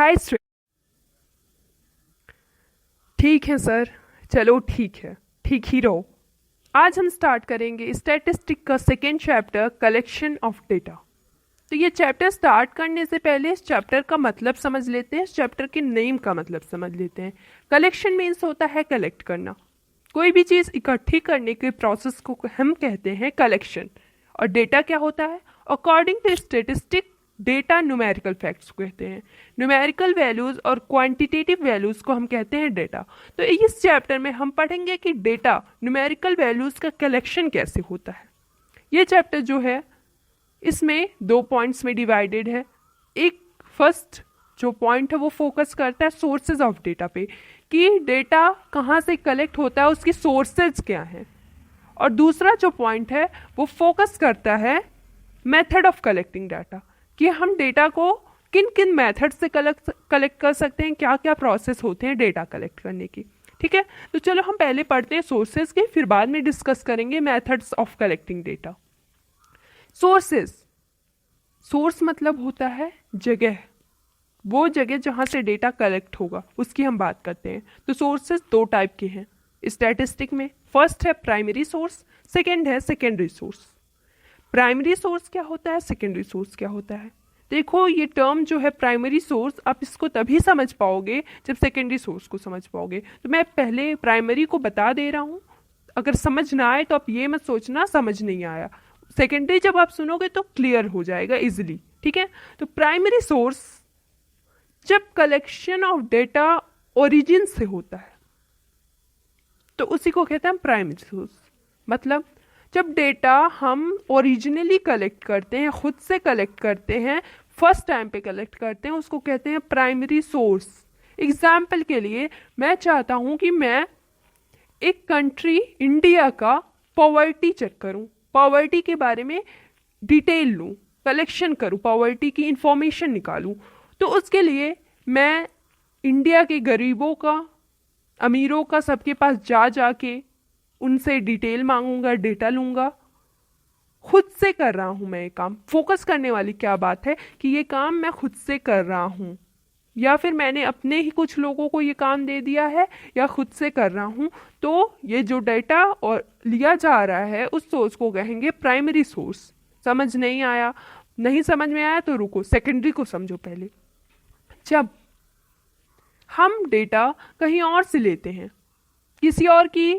हाय श्री। ठीक है सर, चलो ठीक है, ठीक ही रहो। आज हम स्टार्ट करेंगे स्टैटिस्टिक का second chapter, collection of data. तो ये चैप्टर स्टार्ट करने से पहले इस चैप्टर का मतलब समझ लेते हैं, इस चैप्टर के नेम का मतलब समझ लेते हैं। कलेक्शन मीन्स होता है कलेक्ट करना, कोई भी चीज़ इकट्ठी करने के प्रोसेस को हम कहते हैं कलेक्शन। और डेटा क्या होता है? According to statistic, data numerical facts को कहते हैं। न्यूमेरिकल वैल्यूज और क्वांटिटेटिव वैल्यूज को हम कहते हैं डेटा। तो इस चैप्टर में हम पढ़ेंगे कि डेटा न्यूमेरिकल वैल्यूज का कलेक्शन कैसे होता है। ये चैप्टर जो है इसमें 2 पॉइंट्स में डिवाइडेड है। एक फर्स्ट जो पॉइंट है वो फोकस करता है सोर्सेज ऑफ डेटा पे, कि डेटा कहाँ से कलेक्ट होता है, उसकी सोर्सेज क्या हैं। और दूसरा जो पॉइंट है वो फोकस करता है मेथड ऑफ कलेक्टिंग डाटा, कि हम डेटा को किन किन मेथड से कलेक्ट कर सकते हैं, क्या क्या प्रोसेस होते हैं डेटा कलेक्ट करने की। ठीक है, तो चलो हम पहले पढ़ते हैं सोर्सेज के, फिर बाद में डिस्कस करेंगे methods of collecting data. Sources, source मतलब होता है जगह, वो जगह जहाँ से डेटा कलेक्ट होगा उसकी हम बात करते हैं। तो सोर्सेज 2 टाइप के हैं स्टैटिस्टिक में। फर्स्ट है प्राइमरी सोर्स, सेकेंड है सेकेंडरी सोर्स। प्राइमरी सोर्स क्या होता है, सेकेंडरी सोर्स क्या होता है? देखो ये टर्म जो है प्राइमरी सोर्स, आप इसको तभी समझ पाओगे जब सेकेंडरी सोर्स को समझ पाओगे। तो मैं पहले प्राइमरी को बता दे रहा हूँ, अगर समझ ना आए तो आप ये मत सोचना समझ नहीं आया। सेकेंडरी जब आप सुनोगे तो क्लियर हो जाएगा इजिली। ठीक है, तो प्राइमरी सोर्स जब कलेक्शन ऑफ डेटा ओरिजिन से होता है तो उसी को कहते हैं प्राइमरी सोर्स। मतलब जब डेटा हम ओरिजिनली कलेक्ट करते हैं, खुद से कलेक्ट करते हैं, फर्स्ट टाइम पे कलेक्ट करते हैं, उसको कहते हैं प्राइमरी सोर्स। एग्जाम्पल के लिए मैं चाहता हूं कि मैं एक कंट्री इंडिया का पॉवर्टी चेक करूं, पॉवर्टी के बारे में डिटेल लूं, कलेक्शन करूं, पॉवर्टी की इंफॉर्मेशन निकालूं। तो उसके लिए मैं इंडिया के गरीबों का, अमीरों का, सबके पास जा जाके उनसे डिटेल मांगूंगा, डेटा लूंगा। खुद से कर रहा हूं मैं ये काम। फोकस करने वाली क्या बात है कि ये काम मैं खुद से कर रहा हूं, या फिर मैंने अपने ही कुछ लोगों को ये काम दे दिया है, या खुद से कर रहा हूं। तो ये जो डेटा और लिया जा रहा है उस सोर्स को कहेंगे प्राइमरी सोर्स। समझ नहीं आया? नहीं समझ में आया तो रुको, सेकेंडरी को समझो पहले। जब हम डेटा कहीं और से लेते हैं, किसी और की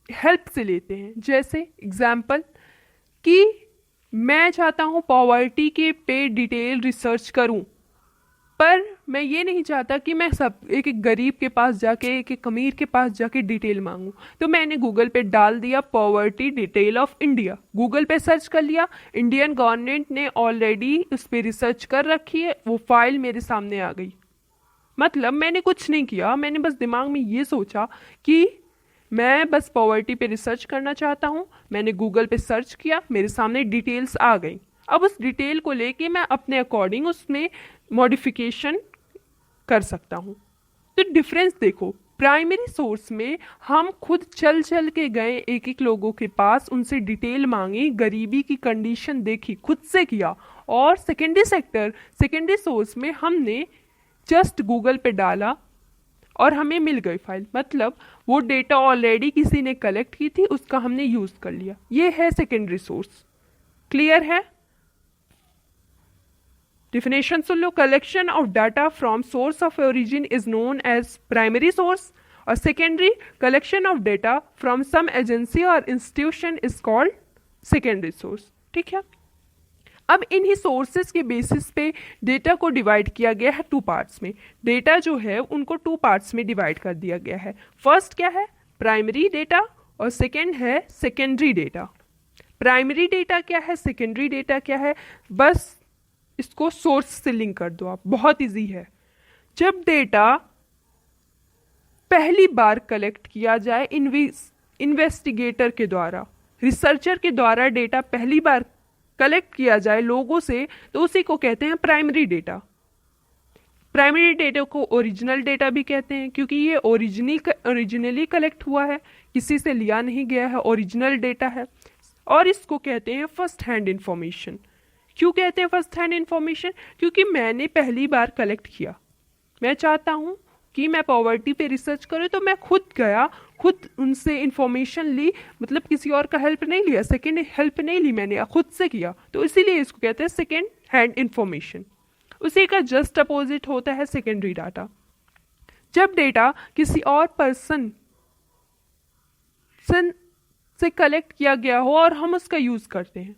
हेल्प से लेते हैं, जैसे एग्जाम्पल कि मैं चाहता हूँ पॉवर्टी के पे डिटेल रिसर्च करूँ, पर मैं ये नहीं चाहता कि मैं सब एक एक गरीब के पास जाके, एक एक अमीर के पास जाके डिटेल मांगूं। तो मैंने गूगल पे डाल दिया poverty detail of India, Google पे सर्च कर लिया, इंडियन गवर्नमेंट ने ऑलरेडी उस पर रिसर्च कर रखी है, वो फाइल मेरे सामने आ गई। मतलब मैंने कुछ नहीं किया, मैंने बस दिमाग में ये सोचा कि मैं बस पॉवर्टी पे रिसर्च करना चाहता हूँ। मैंने गूगल पे सर्च किया, मेरे सामने डिटेल्स आ गई। अब उस डिटेल को लेके मैं अपने अकॉर्डिंग उसमें मॉडिफिकेशन कर सकता हूँ। तो डिफरेंस देखो, प्राइमरी सोर्स में हम खुद चल चल के गए एक एक लोगों के पास, उनसे डिटेल मांगी, गरीबी की कंडीशन देखी, खुद से किया। और सेकेंडरी सोर्स में हमने जस्ट गूगल पे डाला और हमें मिल गई फाइल। मतलब वो डेटा ऑलरेडी किसी ने कलेक्ट की थी, उसका हमने यूज कर लिया। ये है सेकेंडरी सोर्स। क्लियर है? डिफिनेशन सुन लो। Collection of data from source of origin is known as primary source, और secondary collection of data from some agency और institution is called secondary source. ठीक है, अब इन्हीं सोर्सेज के बेसिस पे डेटा को डिवाइड किया गया है 2 पार्ट्स में। डेटा जो है उनको 2 पार्ट्स में डिवाइड कर दिया गया है। फर्स्ट क्या है? प्राइमरी डेटा, और सेकेंड है सेकेंडरी डेटा। प्राइमरी डेटा क्या है, सेकेंडरी डेटा क्या है, बस इसको सोर्स से लिंक कर दो आप, बहुत इजी है। जब डेटा पहली बार कलेक्ट किया जाए इन्वेस्टिगेटर के द्वारा, रिसर्चर के द्वारा डेटा पहली बार कलेक्ट किया जाए लोगों से, तो उसी को कहते हैं प्राइमरी डेटा। प्राइमरी डेटा को ओरिजिनल डेटा भी कहते हैं, क्योंकि ये ओरिजिनली कलेक्ट हुआ है, किसी से लिया नहीं गया है, ओरिजिनल डेटा है। और इसको कहते हैं फर्स्ट हैंड इंफॉर्मेशन। क्यों कहते हैं फर्स्ट हैंड इंफॉर्मेशन? क्योंकि मैंने पहली बार कलेक्ट किया, मैं चाहता हूँ कि मैं पॉवर्टी पे रिसर्च करूँ, तो मैं खुद गया, खुद उनसे इंफॉर्मेशन ली, मतलब किसी और का हेल्प नहीं लिया, सेकेंड हेल्प नहीं ली, मैंने खुद से किया, तो इसीलिए इसको कहते हैं सेकेंड हैंड इंफॉर्मेशन। उसी का जस्ट अपोजिट होता है सेकेंडरी डाटा। जब डेटा किसी और पर्सन से कलेक्ट किया गया हो और हम उसका यूज़ करते हैं,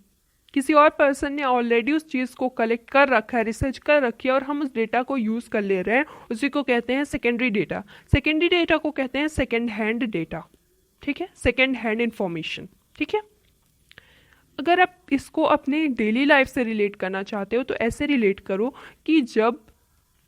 किसी और पर्सन ने ऑलरेडी उस चीज़ को कलेक्ट कर रखा है, रिसर्च कर रखी है, और हम उस डेटा को यूज़ कर ले रहे हैं, उसी को कहते हैं सेकेंडरी डेटा। सेकेंडरी डेटा को कहते हैं सेकेंड हैंड डेटा, ठीक है, सेकेंड हैंड इंफॉर्मेशन, ठीक है। अगर आप इसको अपने डेली लाइफ से रिलेट करना चाहते हो तो ऐसे रिलेट करो कि जब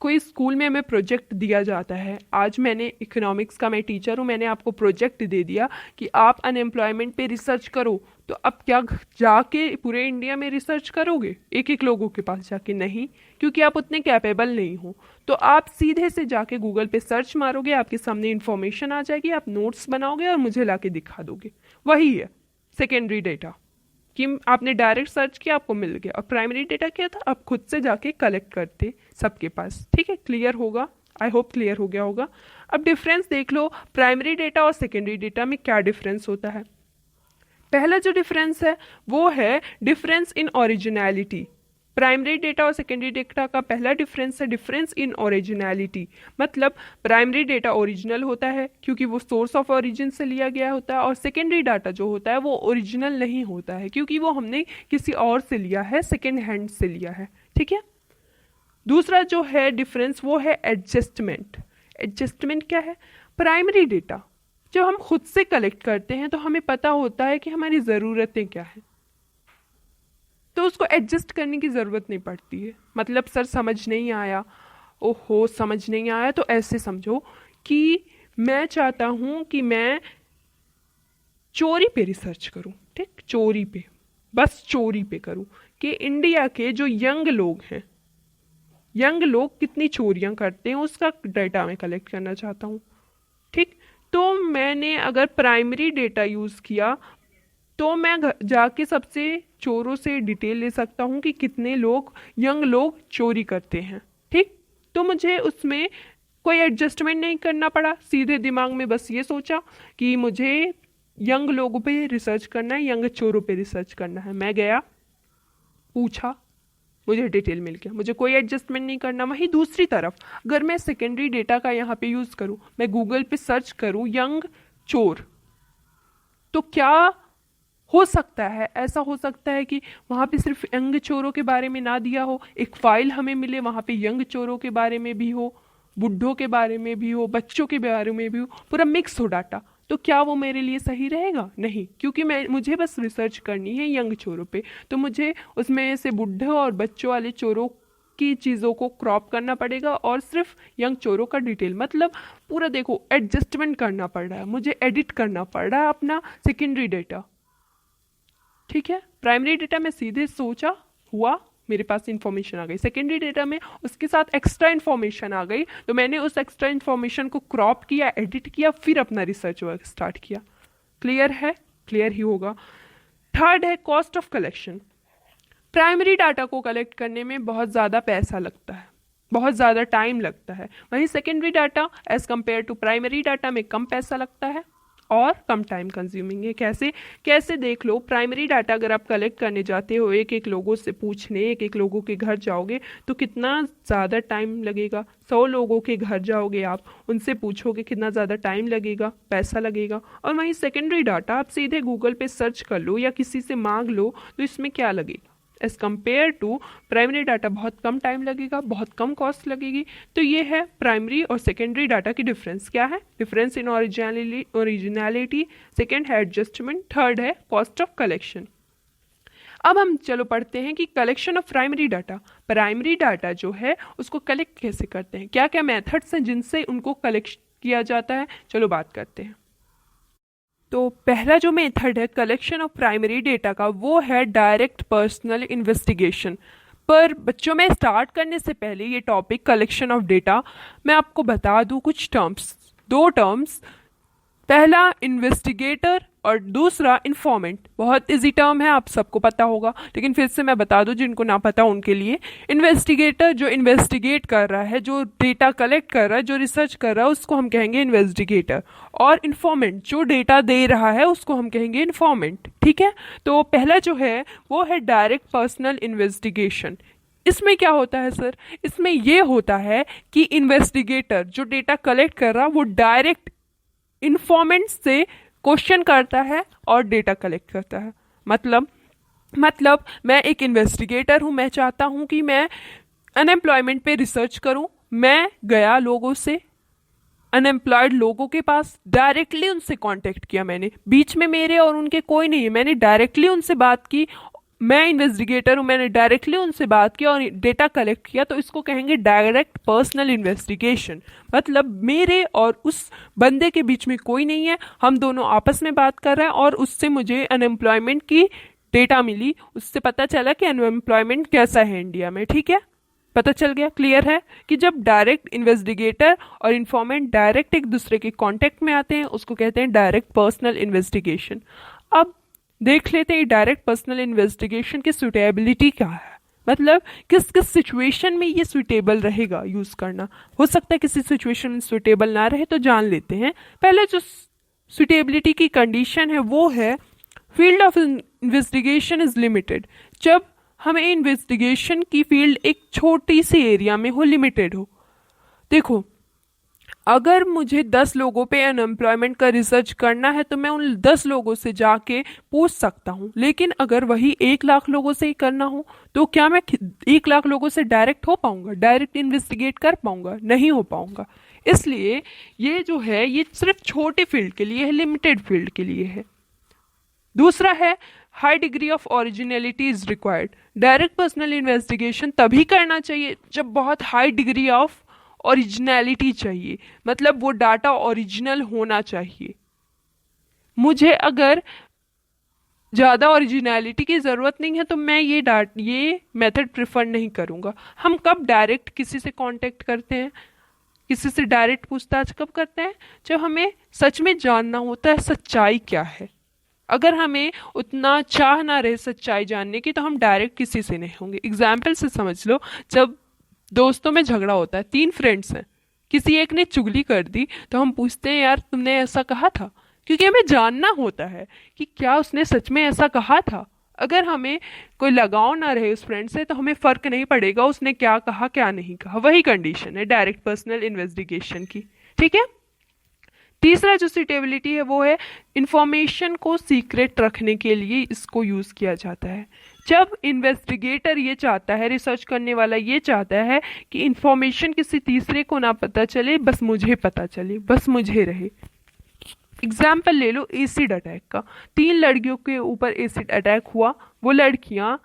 कोई स्कूल में हमें प्रोजेक्ट दिया जाता है, आज मैंने इकोनॉमिक्स का, मैं टीचर हूँ, मैंने आपको प्रोजेक्ट दे दिया कि आप अनएम्प्लॉयमेंट पे रिसर्च करो, तो अब क्या जाके पूरे इंडिया में रिसर्च करोगे एक एक लोगों के पास जाके? नहीं, क्योंकि आप उतने कैपेबल नहीं हो। तो आप सीधे से जाके गूगल पे सर्च मारोगे, आपके सामने इन्फॉर्मेशन आ जाएगी, आप नोट्स बनाओगे और मुझे लाके दिखा दोगे। वही है सेकेंडरी डेटा, कि आपने डायरेक्ट सर्च किया, आपको मिल गया। और प्राइमरी डेटा क्या था? आप खुद से जाके कलेक्ट करते सबके पास, ठीक है। क्लियर होगा, आई होप क्लियर हो गया होगा। अब डिफरेंस देख लो, प्राइमरी डेटा और सेकेंडरी डेटा में क्या डिफरेंस होता है। पहला जो डिफरेंस है वो है difference in originality. Primary data और सेकेंडरी डेटा का पहला डिफरेंस है डिफरेंस इन ओरिजिनलिटी। मतलब प्राइमरी डेटा ओरिजिनल होता है क्योंकि वो सोर्स ऑफ ओरिजिन से लिया गया होता है, और सेकेंडरी डाटा जो होता है वो ओरिजिनल नहीं होता है क्योंकि वो हमने किसी और से लिया है, सेकेंड हैंड से लिया है, ठीक है। दूसरा जो है डिफरेंस वो है एडजस्टमेंट। एडजस्टमेंट क्या है? प्राइमरी डेटा जब हम खुद से कलेक्ट करते हैं तो हमें पता होता है कि हमारी ज़रूरतें क्या हैं, तो उसको एडजस्ट करने की ज़रूरत नहीं पड़ती है। मतलब सर समझ नहीं आया, ओहो समझ नहीं आया, तो ऐसे समझो कि मैं चाहता हूँ कि मैं चोरी पे रिसर्च करूँ, ठीक, चोरी पे, बस चोरी पे करूँ कि इंडिया के जो यंग लोग हैं, यंग लोग कितनी चोरियाँ करते हैं उसका डेटा मैं कलेक्ट करना चाहता हूँ, ठीक। तो मैंने अगर प्राइमरी डेटा यूज़ किया तो मैं जाके सबसे चोरों से डिटेल ले सकता हूँ कि कितने लोग, यंग लोग चोरी करते हैं, ठीक। तो मुझे उसमें कोई एडजस्टमेंट नहीं करना पड़ा, सीधे दिमाग में बस ये सोचा कि मुझे यंग लोगों पे रिसर्च करना है, यंग चोरों पे रिसर्च करना है। मैं गया, पूछा, मुझे डिटेल मिल गया, मुझे कोई एडजस्टमेंट नहीं करना। वहीं दूसरी तरफ अगर मैं सेकेंडरी डेटा का यहाँ पे यूज़ करूँ, मैं गूगल पे सर्च करूँ यंग चोर, तो क्या हो सकता है, ऐसा हो सकता है कि वहाँ पे सिर्फ यंग चोरों के बारे में ना दिया हो, एक फाइल हमें मिले वहाँ पे यंग चोरों के बारे में भी हो, बुढ़ों के बारे में भी हो, बच्चों के बारे में भी हो, पूरा मिक्स हो डाटा, तो क्या वो मेरे लिए सही रहेगा? नहीं, क्योंकि मुझे बस रिसर्च करनी है यंग चोरों पे, तो मुझे उसमें से बुढ़े और बच्चों वाले चोरों की चीज़ों को क्रॉप करना पड़ेगा और सिर्फ यंग चोरों का डिटेल, मतलब पूरा देखो एडजस्टमेंट करना पड़ रहा है, मुझे एडिट करना पड़ रहा है अपना सेकेंडरी डेटा, ठीक है। प्राइमरी डेटा में सीधे सोचा, हुआ, मेरे पास इंफॉर्मेशन आ गई। सेकेंडरी डेटा में उसके साथ एक्स्ट्रा इंफॉर्मेशन आ गई, तो मैंने उस एक्स्ट्रा इंफॉर्मेशन को क्रॉप किया, एडिट किया, फिर अपना रिसर्च वर्क स्टार्ट किया। क्लियर है? क्लियर ही होगा। थर्ड है cost of collection. Primary data को कलेक्ट करने में बहुत ज़्यादा पैसा लगता है, बहुत ज़्यादा टाइम लगता है। वहीं secondary data as compare to primary data में कम पैसा लगता है और कम टाइम कंज्यूमिंग है। कैसे? कैसे देख लो, प्राइमरी डाटा अगर आप कलेक्ट करने जाते हो, एक एक लोगों से पूछने, एक एक लोगों के घर जाओगे तो कितना ज़्यादा टाइम लगेगा। 100 लोगों के घर जाओगे आप, उनसे पूछोगे, कितना ज़्यादा टाइम लगेगा, पैसा लगेगा। और वहीं सेकेंडरी डाटा आप सीधे गूगल पे सर्च कर लो या किसी से मांग लो, तो इसमें क्या लगेगा as compare to primary data, बहुत कम टाइम लगेगा, बहुत कम कॉस्ट लगेगी। तो ये है प्राइमरी और सेकेंडरी डाटा की डिफरेंस। क्या है? डिफरेंस इन ओरिजिनलिटी, सेकेंड है एडजस्टमेंट, थर्ड है कॉस्ट ऑफ कलेक्शन। अब हम चलो पढ़ते हैं कि collection of primary data. Primary data जो है उसको कलेक्ट कैसे करते हैं, क्या क्या मेथड्स हैं जिनसे उनको कलेक्ट किया जाता है, चलो बात करते हैं। तो पहला जो मेथड है कलेक्शन ऑफ प्राइमरी डेटा का, वो है डायरेक्ट पर्सनल इन्वेस्टिगेशन। पर बच्चों में स्टार्ट करने से पहले ये टॉपिक कलेक्शन ऑफ डेटा, मैं आपको बता दूं कुछ टर्म्स, 2 टर्म्स। पहला इन्वेस्टिगेटर और दूसरा इन्फॉर्मेंट। बहुत इजी टर्म है, आप सबको पता होगा, लेकिन फिर से मैं बता दूं जिनको ना पता उनके लिए। इन्वेस्टिगेटर जो इन्वेस्टिगेट कर रहा है, जो डेटा कलेक्ट कर रहा है, जो रिसर्च कर रहा है, उसको हम कहेंगे इन्वेस्टिगेटर। और इन्फॉर्मेंट जो डेटा दे रहा है उसको हम कहेंगे इन्फॉर्मेंट। ठीक है, तो पहला जो है वो है डायरेक्ट पर्सनल इन्वेस्टिगेशन। इसमें क्या होता है सर? इसमें ये होता है कि इन्वेस्टिगेटर जो डेटा कलेक्ट कर रहा है वो डायरेक्ट इन्फॉर्मेंट से क्वेश्चन करता है और डेटा कलेक्ट करता है। मतलब मैं एक इन्वेस्टिगेटर हूं, मैं चाहता हूं कि मैं अनएम्प्लॉयमेंट पे रिसर्च करूं। मैं गया लोगों से, अनएम्प्लॉयड लोगों के पास, डायरेक्टली उनसे कांटेक्ट किया। मैंने बीच में मेरे और उनके कोई नहीं है, मैंने डायरेक्टली उनसे बात की। मैं इन्वेस्टिगेटर हूं, मैंने डायरेक्टली उनसे बात की और डेटा कलेक्ट किया, तो इसको कहेंगे डायरेक्ट पर्सनल इन्वेस्टिगेशन। मतलब मेरे और उस बंदे के बीच में कोई नहीं है, हम दोनों आपस में बात कर रहे हैं और उससे मुझे अनएम्प्लॉयमेंट की डेटा मिली, उससे पता चला कि अनएम्प्लॉयमेंट कैसा है इंडिया में। ठीक है, पता चल गया, क्लियर है कि जब डायरेक्ट इन्वेस्टिगेटर और इन्फॉर्मेंट डायरेक्ट एक दूसरे के कांटेक्ट में आते हैं उसको कहते हैं डायरेक्ट पर्सनल इन्वेस्टिगेशन। अब देख लेते हैं डायरेक्ट पर्सनल इन्वेस्टिगेशन की सुटेबिलिटी क्या है, मतलब किस किस सिचुएशन में ये सुटेबल रहेगा यूज करना। हो सकता है किसी सिचुएशन में सुटेबल ना रहे, तो जान लेते हैं। पहले जो सुटेबिलिटी की कंडीशन है वो है field of investigation is limited. जब हमें इन्वेस्टिगेशन की फील्ड एक छोटी सी एरिया में हो, लिमिटेड हो। देखो, अगर मुझे 10 लोगों पे अनएम्प्लॉयमेंट का रिसर्च करना है तो मैं उन 10 लोगों से जाके पूछ सकता हूँ, लेकिन अगर वही 1 लाख लोगों से ही करना हो तो क्या मैं 1 लाख लोगों से डायरेक्ट हो पाऊंगा, डायरेक्ट इन्वेस्टिगेट कर पाऊंगा? नहीं हो पाऊंगा। इसलिए ये जो है ये सिर्फ छोटे फील्ड के लिए है, लिमिटेड फील्ड के लिए है। दूसरा है high degree of originality is required. Direct personal investigation तभी करना चाहिए जब बहुत हाई डिग्री ऑफ ओरिजिनलिटी चाहिए, मतलब वो डाटा ओरिजिनल होना चाहिए। मुझे अगर ज़्यादा ओरिजिनलिटी की ज़रूरत नहीं है तो मैं ये मेथड प्रेफर नहीं करूँगा। हम कब डायरेक्ट किसी से कांटेक्ट करते हैं, किसी से डायरेक्ट पूछताछ कब करते हैं? जब हमें सच में जानना होता है सच्चाई क्या है। अगर हमें उतना चाह ना रहे सच्चाई जानने की तो हम डायरेक्ट किसी से नहीं होंगे। एग्जाम्पल से समझ लो, जब दोस्तों में झगड़ा होता है, 3 फ्रेंड्स हैं, किसी एक ने चुगली कर दी तो हम पूछते हैं यार तुमने ऐसा कहा था, क्योंकि हमें जानना होता है कि क्या उसने सच में ऐसा कहा था। अगर हमें कोई लगाव ना रहे उस फ्रेंड से तो हमें फर्क नहीं पड़ेगा उसने क्या कहा क्या नहीं कहा। वही कंडीशन है डायरेक्ट पर्सनल इन्वेस्टिगेशन की। ठीक है, तीसरा जो सुटेबिलिटी है वो है इंफॉर्मेशन को सीक्रेट रखने के लिए इसको यूज किया जाता है। जब इन्वेस्टिगेटर ये चाहता है, रिसर्च करने वाला ये चाहता है कि इंफॉर्मेशन किसी तीसरे को ना पता चले, बस मुझे पता चले, बस मुझे रहे। एग्जाम्पल ले लो एसिड अटैक का। 3 लड़कियों के ऊपर एसिड अटैक हुआ, वो लड़कियां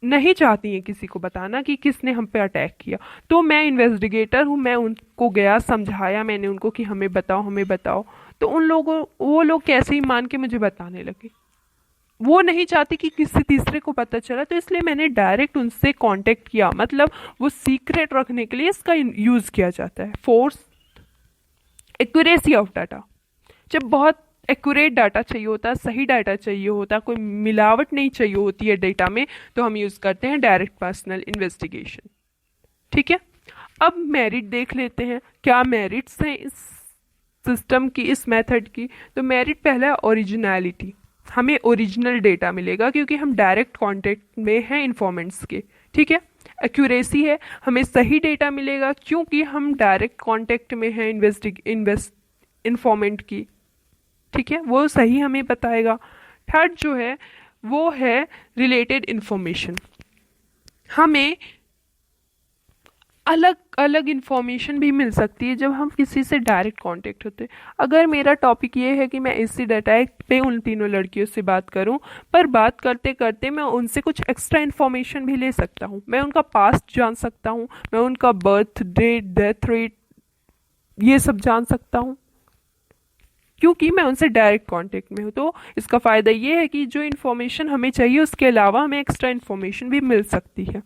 नहीं चाहती हैं किसी को बताना कि किसने हम पे अटैक किया। तो मैं इन्वेस्टिगेटर हूँ, मैं उनको गया, समझाया मैंने उनको कि हमें बताओ हमें बताओ, तो वो लोग कैसे ही मान के मुझे बताने लगे। वो नहीं चाहती कि किसी तीसरे को पता चला, तो इसलिए मैंने डायरेक्ट उनसे कांटेक्ट किया। मतलब वो सीक्रेट रखने के लिए इसका यूज किया जाता है। Fourth, accuracy of data. जब बहुत एक्यूरेट डाटा चाहिए होता है, सही डाटा चाहिए होता है, कोई मिलावट नहीं चाहिए होती है डेटा में, तो हम यूज करते हैं डायरेक्ट पर्सनल इन्वेस्टिगेशन। ठीक है, अब मेरिट देख लेते हैं, क्या मेरिट्स हैं इस सिस्टम की, इस मेथड की। तो मेरिट पहला है ओरिजिनलिटी। हमें ओरिजिनल डेटा मिलेगा क्योंकि हम डायरेक्ट कांटेक्ट में हैं इन्फॉर्मेंट्स के। ठीक है, एक्यूरेसी है, हमें सही डेटा मिलेगा क्योंकि हम डायरेक्ट कांटेक्ट में हैं इन्फॉर्मेंट की। ठीक है, वो सही हमें बताएगा। थर्ड जो है वो है रिलेटेड इंफॉर्मेशन। हमें अलग अलग इंफॉर्मेशन भी मिल सकती है जब हम किसी से डायरेक्ट कांटेक्ट होते हैं। अगर मेरा टॉपिक ये है कि मैं एसिड अटैक पे उन 3 लड़कियों से बात करूं, पर बात करते करते मैं उनसे कुछ एक्स्ट्रा इंफॉर्मेशन भी ले सकता हूं। मैं उनका पास्ट जान सकता हूं, मैं उनका बर्थ डेट, डेथ रेट, ये सब जान सकता हूं क्योंकि मैं उनसे डायरेक्ट कांटेक्ट में हूँ। तो इसका फ़ायदा ये है कि जो इन्फॉर्मेशन हमें चाहिए उसके अलावा हमें एक्स्ट्रा इन्फॉर्मेशन भी मिल सकती है।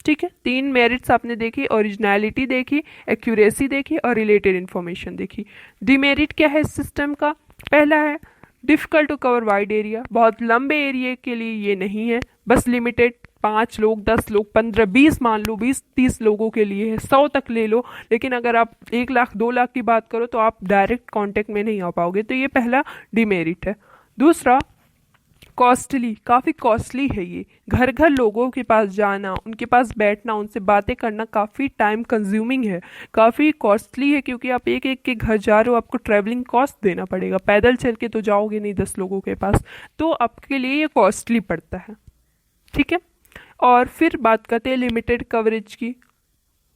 ठीक है, 3 मेरिट्स आपने देखी, ओरिजिनलिटी देखी, एक्यूरेसी देखी और रिलेटेड इन्फॉर्मेशन देखी। डिमेरिट क्या है इस सिस्टम का? पहला है difficult to cover wide area, बहुत लंबे एरिया के लिए ये नहीं है, बस लिमिटेड 5 लोग, 10 लोग, 15, 20, मान लो 20, 30 लोगों के लिए है, 100 तक ले लो। लेकिन अगर आप 1 लाख 2 लाख की बात करो तो आप डायरेक्ट कांटेक्ट में नहीं आ पाओगे, तो ये पहला डिमेरिट है। दूसरा, कॉस्टली, काफ़ी कॉस्टली है ये। घर घर लोगों के पास जाना, उनके पास बैठना, उनसे बातें करना काफ़ी टाइम कंज्यूमिंग है, काफ़ी कॉस्टली है, क्योंकि आप एक एक के घर जा रहे हो, आपको ट्रैवलिंग कॉस्ट देना पड़ेगा, पैदल चल के तो जाओगे नहीं 10 लोगों के पास, तो आपके लिए ये कॉस्टली पड़ता है। ठीक है। और फिर बात करते हैं लिमिटेड कवरेज की,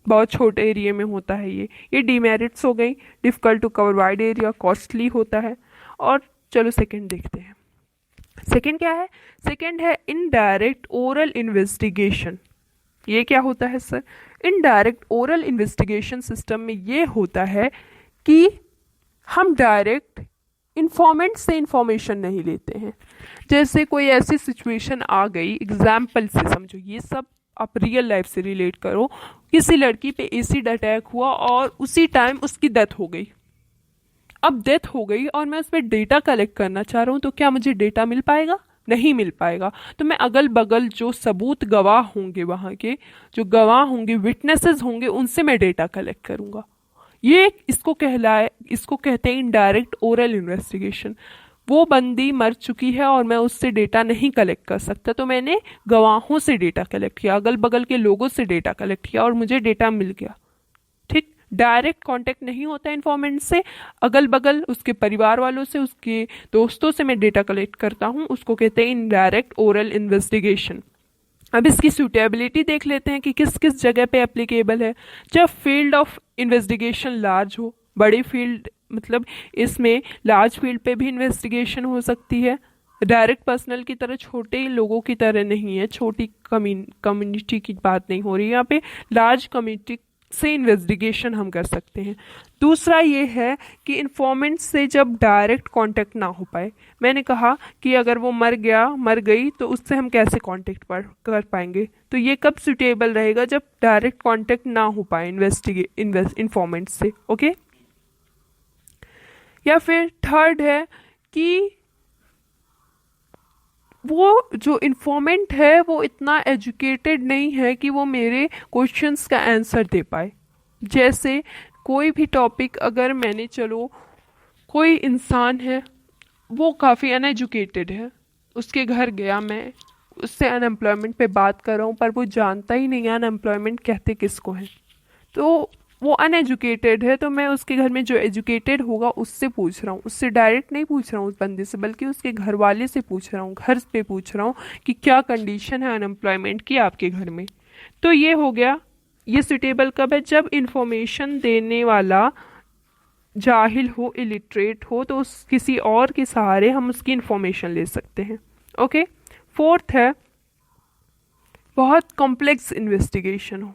बहुत छोटे एरिया में होता है ये डीमेरिट्स हो गई, difficult to cover wide area, costly होता है। और चलो सेकंड देखते हैं। सेकंड क्या है? सेकंड है इनडायरेक्ट ओरल इन्वेस्टिगेशन। ये क्या होता है sir? Indirect oral investigation system में ये होता है कि हम डायरेक्ट इंफॉर्मेंट से इंफॉर्मेशन नहीं लेते हैं। जैसे कोई ऐसी सिचुएशन आ गई, एग्जाम्पल से समझो, ये सब आप रियल लाइफ से रिलेट करो। किसी लड़की पे एसिड अटैक हुआ और उसी टाइम उसकी डेथ हो गई। अब डेथ हो गई और मैं उस पर डेटा कलेक्ट करना चाह रहा हूँ, तो क्या मुझे डेटा मिल पाएगा? नहीं मिल पाएगा। तो मैं अगल बगल जो सबूत गवाह होंगे, वहाँ के जो गवाह होंगे, विटनेसेस होंगे, उनसे मैं डेटा कलेक्ट करूँगा। ये इसको कहते हैं इनडायरेक्ट ओरल इन्वेस्टिगेशन। वो बंदी मर चुकी है और मैं उससे डेटा नहीं कलेक्ट कर सकता, तो मैंने गवाहों से डेटा कलेक्ट किया, अगल बगल के लोगों से डेटा कलेक्ट किया और मुझे डेटा मिल गया। ठीक, डायरेक्ट कांटेक्ट नहीं होता इन्फॉर्मेंट से, अगल बगल उसके परिवार वालों से, उसके दोस्तों से मैं डेटा कलेक्ट करता हूँ, उसको कहते हैं इनडायरेक्ट ओरल इन्वेस्टिगेशन। अब इसकी सूटेबिलिटी देख लेते हैं कि किस किस जगह पे एप्लीकेबल है। जब फील्ड ऑफ इन्वेस्टिगेशन लार्ज हो, बड़ी फील्ड, मतलब इसमें लार्ज फील्ड पे भी इन्वेस्टिगेशन हो सकती है, डायरेक्ट पर्सनल की तरह, छोटे लोगों की तरह नहीं है, छोटी कम्युनिटी की बात नहीं हो रही यहाँ पे, लार्ज कम्युनिटी से इन्वेस्टिगेशन हम कर सकते हैं। दूसरा ये है कि इन्फॉर्मेंट से जब डायरेक्ट कांटेक्ट ना हो पाए, मैंने कहा कि अगर वो मर गई तो उससे हम कैसे कांटेक्ट कर पाएंगे, तो ये कब सुटेबल रहेगा? जब डायरेक्ट कांटेक्ट ना हो पाए इन्फॉर्मेंट से। ओके। या फिर थर्ड है कि वो जो इन्फॉर्मेंट है वो इतना एजुकेटेड नहीं है कि वो मेरे क्वेश्चंस का आंसर दे पाए। जैसे कोई भी टॉपिक, अगर मैंने, चलो कोई इंसान है, वो काफ़ी अनएजुकेटेड है, उसके घर गया मैं, उससे अनएम्प्लॉयमेंट पे बात कर रहा हूँ, पर वो जानता ही नहीं है अनएम्प्लॉयमेंट कहते किसको है, तो वो अनएजुकेटेड है, तो मैं उसके घर में जो एजुकेटेड होगा उससे पूछ रहा हूँ, उससे डायरेक्ट नहीं पूछ रहा हूँ उस बंदे से, बल्कि उसके घर वाले से पूछ रहा हूँ, घर पे पूछ रहा हूँ कि क्या कंडीशन है अनएम्प्लॉयमेंट की आपके घर में। तो ये हो गया। ये सुटेबल कब है? जब इंफॉर्मेशन देने वाला जाहिल हो, इलिटरेट हो, तो उस किसी और के सहारे हम उसकी इंफॉर्मेशन ले सकते हैं। ओके। फोर्थ है बहुत कॉम्प्लेक्स इन्वेस्टिगेशन हो।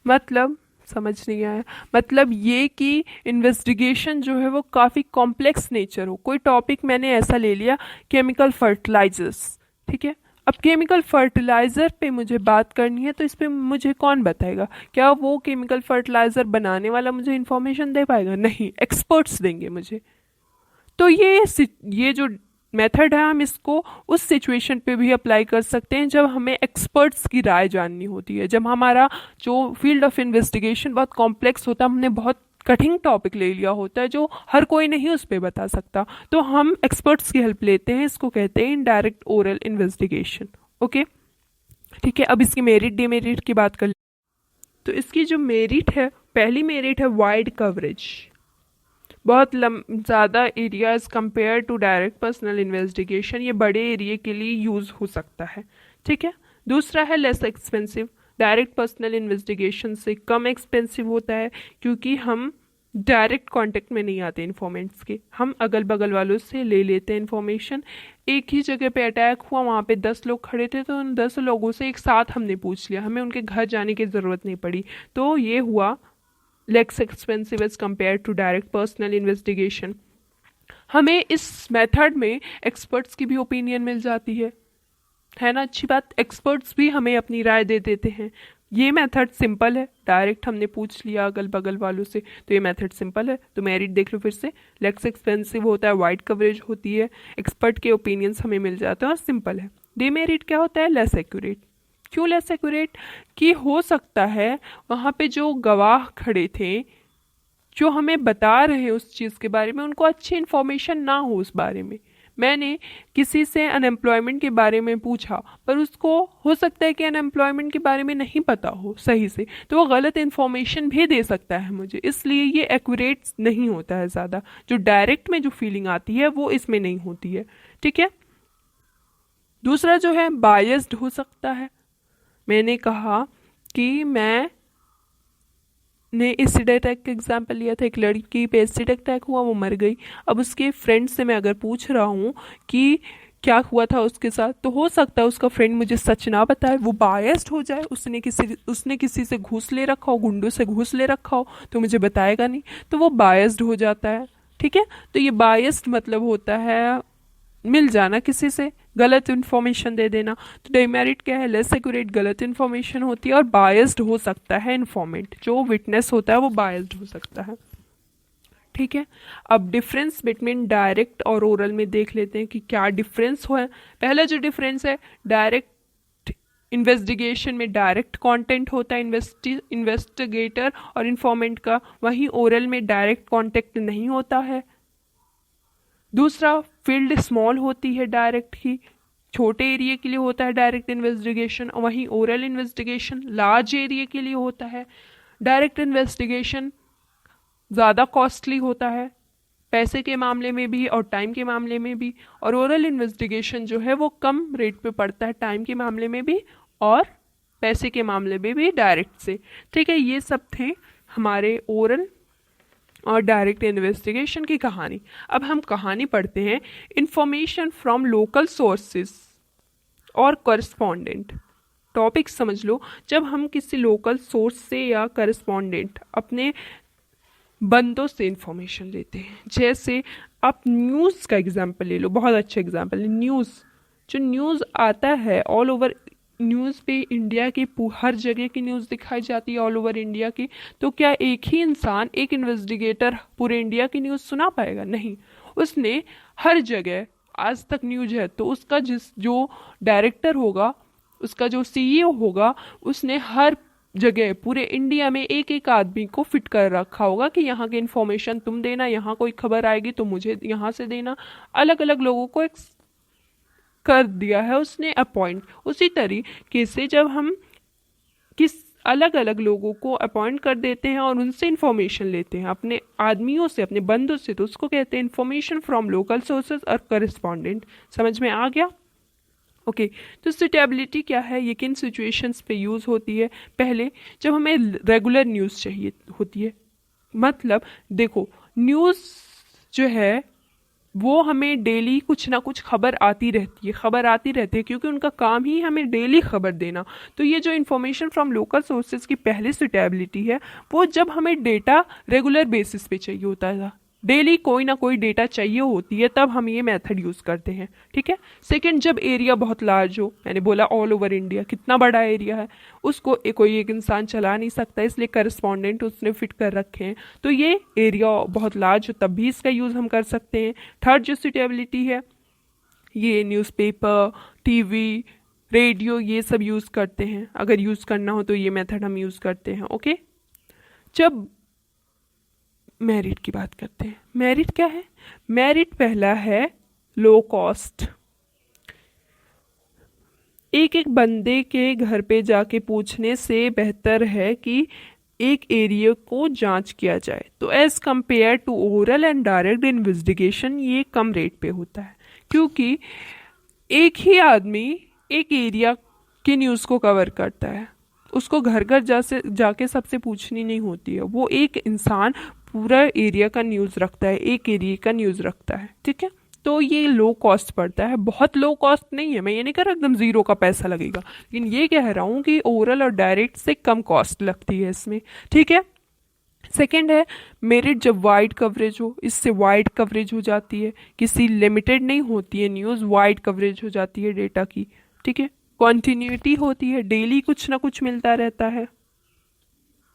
मतलब समझ नहीं आया? मतलब ये कि इन्वेस्टिगेशन जो है वो काफ़ी कॉम्प्लेक्स नेचर हो। कोई टॉपिक मैंने ऐसा ले लिया, केमिकल फर्टिलाइजर्स, ठीक है, अब केमिकल फर्टिलाइज़र पे मुझे बात करनी है, तो इस पे मुझे कौन बताएगा? क्या वो केमिकल फर्टिलाइज़र बनाने वाला मुझे इन्फॉर्मेशन दे पाएगा? नहीं, एक्सपर्ट्स देंगे मुझे। तो ये जो मेथड है, हम इसको उस सिचुएशन पे भी अप्लाई कर सकते हैं जब हमें एक्सपर्ट्स की राय जाननी होती है, जब हमारा जो फील्ड ऑफ इन्वेस्टिगेशन बहुत कॉम्प्लेक्स होता है, हमने बहुत कठिन टॉपिक ले लिया होता है जो हर कोई नहीं उस पर बता सकता, तो हम एक्सपर्ट्स की हेल्प लेते हैं। इसको कहते हैं इनडायरेक्ट ओरल इन्वेस्टिगेशन। ओके, ठीक है। अब इसकी मेरिट डिमेरिट की बात कर ले। तो इसकी जो मेरिट है, पहली मेरिट है वाइड कवरेज, बहुत ज़्यादा area as compare to direct personal investigation, ये बड़े एरिया के लिए यूज़ हो सकता है। ठीक है। दूसरा है less expensive, direct personal investigation से कम एक्सपेंसिव होता है, क्योंकि हम डायरेक्ट कांटेक्ट में नहीं आते इन्फॉर्मेंट्स के, हम अगल बगल वालों से ले लेते हैं इन्फॉर्मेशन। एक ही जगह पे अटैक हुआ, वहाँ पे 10 लोग खड़े थे, तो उन 10 लोगों से एक साथ हमने पूछ लिया, हमें उनके घर जाने की ज़रूरत नहीं पड़ी। तो ये हुआ less expensive as compare to direct personal investigation. हमें इस मेथड में एक्सपर्ट्स की भी ओपिनियन मिल जाती है ना? अच्छी बात, एक्सपर्ट्स भी हमें अपनी राय दे देते हैं। ये मेथड सिंपल है, डायरेक्ट हमने पूछ लिया अगल बगल वालों से, तो ये मेथड सिंपल है। तो मेरिट देख लो फिर से, लेस एक्सपेंसिव होता है, वाइड कवरेज होती है, एक्सपर्ट के ओपिनियंस हमें मिल जाते हैं और सिंपल है। डिमेरिट क्या होता है? Less accurate. क्यों लेस एक्यूरेट? कि हो सकता है वहाँ पे जो गवाह खड़े थे जो हमें बता रहे हैं उस चीज़ के बारे में, उनको अच्छी इन्फॉर्मेशन ना हो उस बारे में। मैंने किसी से अनएम्प्लॉयमेंट के बारे में पूछा, पर उसको हो सकता है कि अनएम्प्लॉयमेंट के बारे में नहीं पता हो सही से, तो वो गलत इन्फॉर्मेशन भी दे सकता है मुझे, इसलिए ये एक्यूरेट नहीं होता है ज़्यादा। जो डायरेक्ट में जो फीलिंग आती है वो इसमें नहीं होती है, ठीक है। दूसरा जो है बायस्ड हो सकता है। मैंने कहा कि ने एसिड अटैक का एग्जाम्पल लिया था, एक लड़की पे एसिड अटैक हुआ, वो मर गई। अब उसके फ्रेंड से मैं अगर पूछ रहा हूँ कि क्या हुआ था उसके साथ, तो हो सकता है उसका फ्रेंड मुझे सच ना बताए, वो बायस्ड हो जाए, उसने किसी से घूस ले रखा हो, गुंडों से घूस ले रखा हो, तो मुझे बताएगा नहीं, तो वो बायस्ड हो जाता है, ठीक है। तो ये बायस्ड मतलब होता है मिल जाना किसी से, गलत इन्फॉर्मेशन दे देना। तो डिमेरिट क्या है? लेस एक्यूरेट, गलत इन्फॉर्मेशन होती है, और बायस्ड हो सकता है इन्फॉर्मेंट, जो विटनेस होता है वो बायस्ड हो सकता है, ठीक है। अब डिफरेंस बिटवीन डायरेक्ट और ओरल में देख लेते हैं कि क्या डिफरेंस हुआ है। पहला जो डिफरेंस है, डायरेक्ट इन्वेस्टिगेशन में डायरेक्ट कंटेंट होता है इन्वेस्टिगेटर और इन्फॉर्मेंट का, वहीं ओरल में डायरेक्ट कांटेक्ट नहीं होता है। दूसरा, फील्ड स्मॉल होती है डायरेक्ट की, छोटे एरिया के लिए होता है डायरेक्ट इन्वेस्टिगेशन, और वहीं ओरल इन्वेस्टिगेशन लार्ज एरिया के लिए होता है। डायरेक्ट इन्वेस्टिगेशन ज़्यादा कॉस्टली होता है, पैसे के मामले में भी और टाइम के मामले में भी, और ओरल इन्वेस्टिगेशन जो है वो कम रेट पे पड़ता है, टाइम के मामले में भी और पैसे के मामले में भी डायरेक्ट से, ठीक है। ये सब थे हमारे ओरल और डायरेक्ट इन्वेस्टिगेशन की कहानी। अब हम कहानी पढ़ते हैं, इंफॉर्मेशन फ्रॉम लोकल सोर्सेस और करस्पॉन्डेंट। टॉपिक समझ लो, जब हम किसी लोकल सोर्स से या करस्पॉन्डेंट अपने बंदों से इंफॉर्मेशन लेते हैं, जैसे आप न्यूज़ का एग्जाम्पल ले लो, बहुत अच्छा एग्जाम्पल है न्यूज़। जो न्यूज़ आता है ऑल ओवर, न्यूज़ पे इंडिया की हर जगह की न्यूज़ दिखाई जाती है ऑल ओवर इंडिया की, तो क्या एक ही इंसान, एक इन्वेस्टिगेटर पूरे इंडिया की न्यूज़ सुना पाएगा? नहीं, उसने हर जगह, आज तक न्यूज़ है तो उसका जो डायरेक्टर होगा, उसका जो सीईओ होगा, उसने हर जगह पूरे इंडिया में एक एक आदमी को फिट कर रखा होगा कि यहाँ की इन्फॉर्मेशन तुम देना, यहाँ कोई खबर आएगी तो मुझे यहाँ से देना, अलग अलग लोगों को कर दिया है उसने अपॉइंट। उसी तरीके से जब हम किस अलग अलग लोगों को अपॉइंट कर देते हैं और उनसे इंफॉर्मेशन लेते हैं अपने आदमियों से, अपने बंदों से, तो उसको कहते हैं इंफॉर्मेशन फ्रॉम लोकल सोर्सेज और करस्पॉन्डेंट। समझ में आ गया? ओके। तो सुटेबिलिटी क्या है, ये किन सिचुएशंस पे यूज़ होती है? पहले, जब हमें रेगुलर न्यूज़ चाहिए होती है, मतलब देखो न्यूज़ जो है वो हमें डेली कुछ ना कुछ खबर आती रहती है क्योंकि उनका काम ही हमें डेली खबर देना। तो ये जो इन्फॉर्मेशन फ्रॉम लोकल सोर्सेज की पहली सुटेबिलिटी है, वो जब हमें डेटा रेगुलर बेसिस पे चाहिए होता है, डेली कोई ना कोई डेटा चाहिए होती है, तब हम ये मेथड यूज़ करते हैं, ठीक है। सेकंड, जब एरिया बहुत लार्ज हो, मैंने बोला ऑल ओवर इंडिया, कितना बड़ा एरिया है, उसको कोई एक इंसान चला नहीं सकता, इसलिए करस्पॉन्डेंट उसने फिट कर रखे हैं, तो ये एरिया बहुत लार्ज हो तब भी इसका यूज़ हम कर सकते हैं। थर्ड जो सुटेबिलिटी है, ये न्यूज़पेपर, टीवी, रेडियो, ये सब यूज़ करते हैं, अगर यूज़ करना हो तो ये मेथड हम यूज़ करते हैं, ओके। जब मेरिट की बात करते हैं, मेरिट क्या है? मेरिट पहला है लो कॉस्ट। एक एक बंदे के घर पे जाके पूछने से बेहतर है कि एक एरिया को जांच किया जाए, तो as compare to oral and direct investigation ये कम रेट पे होता है, क्योंकि एक ही आदमी एक एरिया की न्यूज़ को कवर करता है, उसको घर घर जाके सबसे पूछनी नहीं होती है, वो एक इंसान पूरा एरिया का न्यूज़ रखता है, एक एरिया का न्यूज़ रखता है, ठीक है। तो ये लो कॉस्ट पड़ता है, बहुत लो कॉस्ट नहीं है, मैं ये नहीं कह रहा एकदम ज़ीरो का पैसा लगेगा, लेकिन ये कह रहा हूँ कि ओरल और डायरेक्ट से कम कॉस्ट लगती है इसमें, ठीक है। सेकेंड है मेरिट, जब वाइड कवरेज हो, इससे वाइड कवरेज हो जाती है, किसी लिमिटेड नहीं होती है न्यूज़, वाइड कवरेज हो जाती है डेटा की, ठीक है। कॉन्टिन्यूटी होती है, डेली कुछ ना कुछ मिलता रहता है।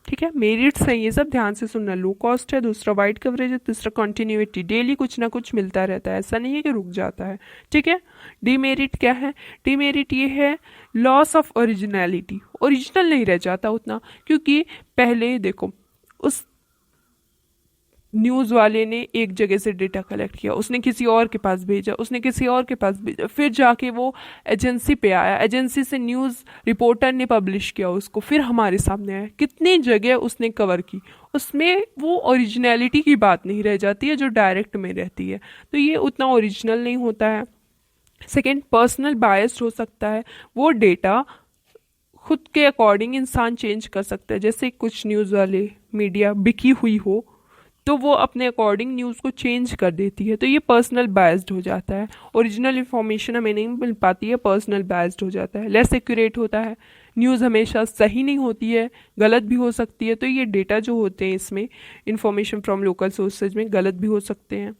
ठीक है, मेरिट्स हैं ये सब, ध्यान से सुनना। लो कॉस्ट है, दूसरा वाइड कवरेज है, तीसरा कॉन्टिन्यूटी, डेली कुछ ना कुछ मिलता रहता है, ऐसा नहीं है कि रुक जाता है। ठीक है, डीमेरिट क्या है? डीमेरिट ये है लॉस ऑफ ओरिजिनलिटी, ओरिजिनल नहीं रह जाता उतना, क्योंकि पहले देखो उस न्यूज़ वाले ने एक जगह से डेटा कलेक्ट किया, उसने किसी और के पास भेजा, उसने किसी और के पास भेजा, फिर जाके वो एजेंसी पे आया, एजेंसी से न्यूज़ रिपोर्टर ने पब्लिश किया उसको, फिर हमारे सामने आया, कितनी जगह उसने कवर की, उसमें वो ओरिजिनलिटी की बात नहीं रह जाती है जो डायरेक्ट में रहती है, तो ये उतना ओरिजिनल नहीं होता है। सेकेंड, पर्सनल बायस्ड हो सकता है, वो डेटा खुद के अकॉर्डिंग इंसान चेंज कर सकता है, जैसे कुछ न्यूज़ वाले मीडिया बिकी हुई हो तो वो अपने अकॉर्डिंग न्यूज़ को चेंज कर देती है, तो ये पर्सनल बायस्ड हो जाता है, ओरिजिनल इन्फॉर्मेशन हमें नहीं मिल पाती है, पर्सनल बायस्ड हो जाता है। लेस एक्यूरेट होता है, न्यूज़ हमेशा सही नहीं होती है, गलत भी हो सकती है, तो ये डेटा जो होते हैं इसमें इंफॉर्मेशन फ्रॉम लोकल सोर्सेज में गलत भी हो सकते हैं।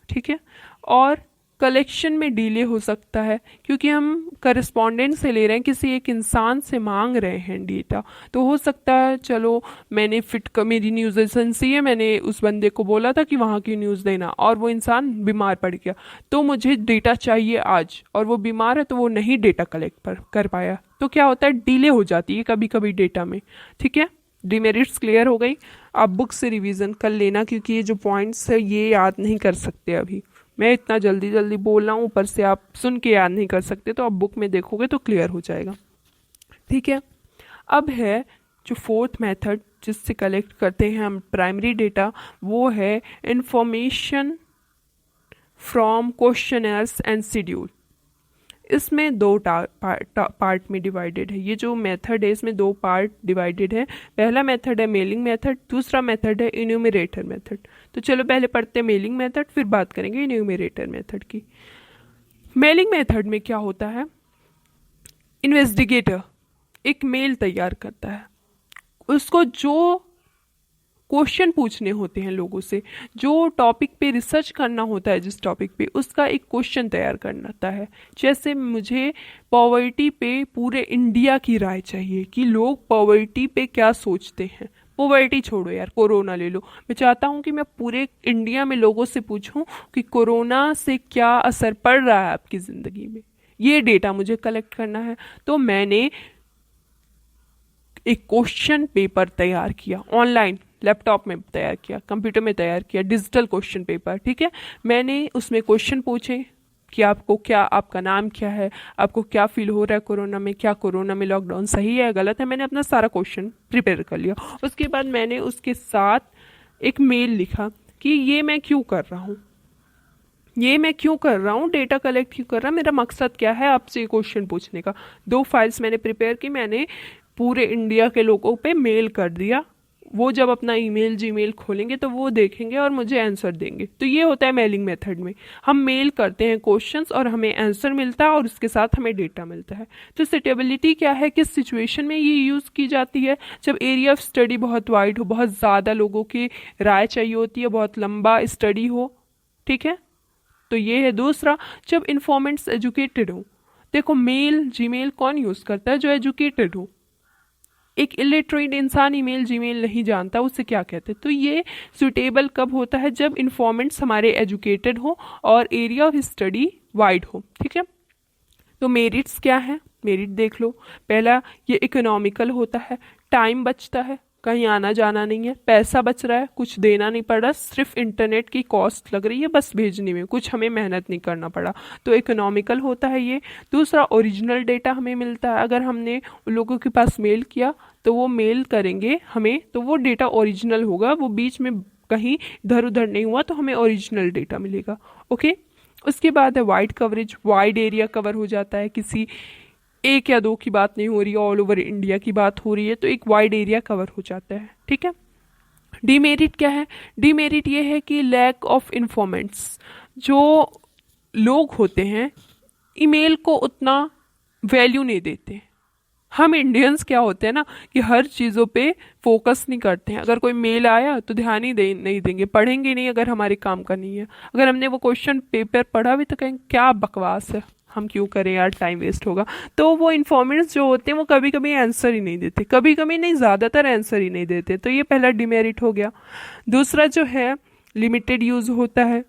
ठीक है, और कलेक्शन में डिले हो सकता है, क्योंकि हम करस्पॉन्डेंट से ले रहे हैं, किसी एक इंसान से मांग रहे हैं डेटा, तो हो सकता है चलो मैंने मेरी न्यूज़ एजेंसी है, मैंने उस बंदे को बोला था कि वहाँ की न्यूज़ देना, और वो इंसान बीमार पड़ गया, तो मुझे डेटा चाहिए आज, और वो बीमार है तो वो नहीं डेटा कलेक्ट कर पाया, तो क्या होता है, डिले हो जाती है कभी कभी डेटा में। ठीक है, डिमेरिट्स क्लियर हो गई। आप बुक से रिवीजन कर लेना, क्योंकि ये जो पॉइंट्स है ये याद नहीं कर सकते अभी, मैं इतना जल्दी जल्दी बोल रहा हूँ, ऊपर से आप सुन के याद नहीं कर सकते, तो आप बुक में देखोगे तो क्लियर हो जाएगा। ठीक है, अब है जो फोर्थ मेथड जिससे कलेक्ट करते हैं हम प्राइमरी डेटा, वो है information from questioners and schedule. इसमें दो पार्ट में डिवाइडेड है, ये जो मेथड है इसमें दो पार्ट डिवाइडेड है। पहला मेथड है मेलिंग मेथड, दूसरा मेथड है इन्यूमरेटर मेथड। तो चलो पहले पढ़ते हैं मेलिंग मेथड, फिर बात करेंगे इन्यूमरेटर मेथड की। मेलिंग मेथड में क्या होता है, इन्वेस्टिगेटर एक मेल तैयार करता है, उसको जो क्वेश्चन पूछने होते हैं लोगों से, जो टॉपिक पे रिसर्च करना होता है, जिस टॉपिक पे, उसका एक क्वेश्चन तैयार करना होता है। जैसे मुझे पॉवर्टी पे पूरे इंडिया की राय चाहिए कि लोग पॉवर्टी पे क्या सोचते हैं। पॉवर्टी छोड़ो यार, कोरोना ले लो, मैं चाहता हूँ कि मैं पूरे इंडिया में लोगों से पूछूं कि कोरोना से क्या असर पड़ रहा है आपकी ज़िंदगी में, ये डेटा मुझे कलेक्ट करना है। तो मैंने एक क्वेश्चन पेपर तैयार किया, ऑनलाइन लैपटॉप में तैयार किया, कंप्यूटर में तैयार किया, डिजिटल क्वेश्चन पेपर। ठीक है, मैंने उसमें क्वेश्चन पूछे कि आपको क्या, आपका नाम क्या है, आपको क्या फील हो रहा है कोरोना में, क्या कोरोना में लॉकडाउन सही है गलत है, मैंने अपना सारा क्वेश्चन प्रिपेयर कर लिया। उसके बाद मैंने उसके साथ एक मेल लिखा कि ये मैं क्यों कर रहा हूँ, ये मैं क्यों कर रहा हूँ, डेटा कलेक्ट क्यों कर रहा हूँ, मेरा मकसद क्या है आपसे ये क्वेश्चन पूछने का। 2 फाइल्स मैंने प्रिपेयर की, मैंने पूरे इंडिया के लोगों पे मेल कर दिया, वो जब अपना ईमेल जीमेल खोलेंगे तो वो देखेंगे और मुझे आंसर देंगे। तो ये होता है मेलिंग मेथड में, हम मेल करते हैं क्वेश्चंस और हमें आंसर मिलता है और उसके साथ हमें डेटा मिलता है। तो सुटेबिलिटी क्या है, किस सिचुएशन में ये यूज़ की जाती है, जब एरिया ऑफ स्टडी बहुत वाइड हो, बहुत ज़्यादा लोगों की राय चाहिए होती है, बहुत लंबा स्टडी हो। ठीक है, तो ये है। दूसरा, जब इन्फॉर्मेंट्स एजुकेटेड हो, देखो मेल जीमेल कौन यूज़ करता है, जो एजुकेटेड हो। एक इलिटरेट इंसान ईमेल जीमेल नहीं जानता, उससे क्या कहते हैं। तो ये सुटेबल कब होता है, जब इन्फॉर्मेंट्स हमारे एजुकेटेड हो और एरिया ऑफ स्टडी वाइड हो। ठीक है, तो मेरिट्स क्या है, मेरिट देख लो। पहला, ये इकोनॉमिकल होता है, टाइम बचता है, कहीं आना जाना नहीं है, पैसा बच रहा है, कुछ देना नहीं पड़ रहा, सिर्फ इंटरनेट की कॉस्ट लग रही है बस भेजने में, कुछ हमें मेहनत नहीं करना पड़ा, तो इकोनॉमिकल होता है ये। दूसरा, ओरिजिनल डेटा हमें मिलता है, अगर हमने उन लोगों के पास मेल किया तो वो मेल करेंगे हमें, तो वो डेटा ओरिजिनल होगा, वो बीच में कहीं इधर उधर नहीं हुआ, तो हमें ओरिजिनल डेटा मिलेगा। ओके, उसके बाद है wide coverage, wide area cover हो जाता है, किसी एक या दो की बात नहीं हो रही है, ऑल ओवर इंडिया की बात हो रही है, तो एक वाइड एरिया कवर हो जाता है। ठीक है, डीमेरिट क्या है, डीमेरिट ये है कि लैक ऑफ इन्फॉर्मेंट्स, जो लोग होते हैं ईमेल को उतना वैल्यू नहीं देते। हम इंडियंस क्या होते हैं ना कि हर चीज़ों पे फोकस नहीं करते हैं, अगर कोई मेल आया तो ध्यान ही नहीं देंगे, पढ़ेंगे नहीं, अगर हमारे काम का नहीं है। अगर हमने वो क्वेश्चन पेपर पढ़ा भी तो कहेंगे क्या बकवास है, हम क्यों करें यार, टाइम वेस्ट होगा। तो वो इन्फॉर्मेंट्स जो होते हैं वो कभी कभी आंसर ही नहीं देते, कभी कभी नहीं, ज़्यादातर आंसर ही नहीं देते। तो ये पहला डिमेरिट हो गया। दूसरा जो है लिमिटेड यूज़ होता है,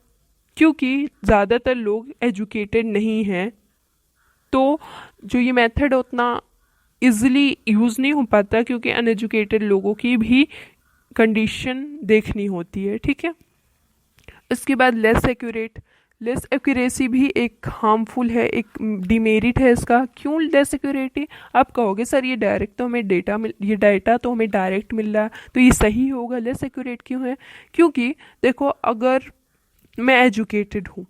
क्योंकि ज़्यादातर लोग एजुकेटेड नहीं हैं, तो जो ये मेथड उतना इजीली यूज़ नहीं हो पाता, क्योंकि अनएजुकेटेड लोगों की भी कंडीशन देखनी होती है, ठीक है। इसके बाद लेस एक्यूरेट, लेस एक्यूरेसी भी एक हार्मफुल है, एक डिमेरिट है इसका। क्यों लेस एक्यूरेटी? आप कहोगे सर ये डायरेक्ट तो हमें डेटा ये डाटा तो हमें डायरेक्ट मिल रहा है, तो ये सही होगा, लेस एक्यूरेट क्यों है? क्योंकि देखो, अगर मैं एजुकेटेड हूँ,